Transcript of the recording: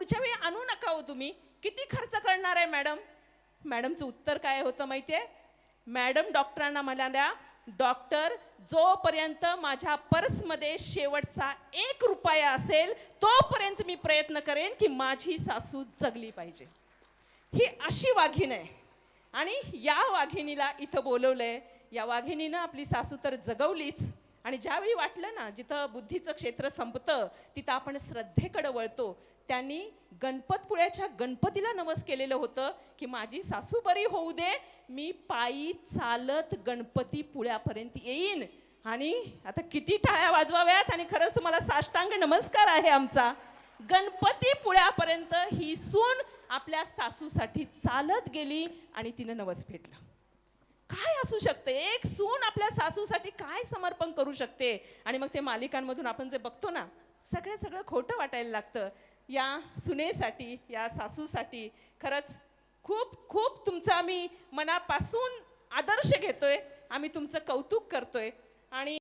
पुढच्या वेळी आणू नका हो तुम्ही, किती खर्च करणार आहे मॅडम? मॅडमचं उत्तर काय होतं माहिती आहे? मॅडम डॉक्टरांना म्हणाल्या, डॉक्टर, जोपर्यंत माझ्या पर्समध्ये शेवटचा 1 रुपया असेल तोपर्यंत मी प्रयत्न करेन की माझी सासू जगली पाहिजे. ही अशी वाघीण आहे आणि या वाघिणीला इथं बोलवलंय. या वाघिणीनं आपली सासू तर जगवलीच, आणि ज्यावेळी वाटलं ना जिथं बुद्धीचं क्षेत्र संपतं तिथं आपण श्रद्धेकडे वळतो. त्यांनी गणपतपुळ्याच्या गणपतीला नमस केलेलं होतं की माझी सासू बरी होऊ दे, मी पायी चालत गणपतीपुळ्यापर्यंत येईन. आणि आता किती टाळ्या वाजवाव्यात, आणि खरंच तुम्हाला साष्टांग नमस्कार आहे आमचा. गणपतीपुळ्यापर्यंत ही सून आपल्या सासूसाठी चालत गेली आणि तिनं नवस फेडलं. काय असू शकते एक सून आपल्या सासूसाठी, काय समर्पण करू शकते? आणि मग ते मालिकांमधून आपण जे बघतो ना, सगळं खोटं वाटायला लागतं. या सुनेसाठी, या सासूसाठी खरंच खूप खूप तुमचा आम्ही मनापासून आदर्श घेतोय, आम्ही तुमचं कौतुक करतोय. आणि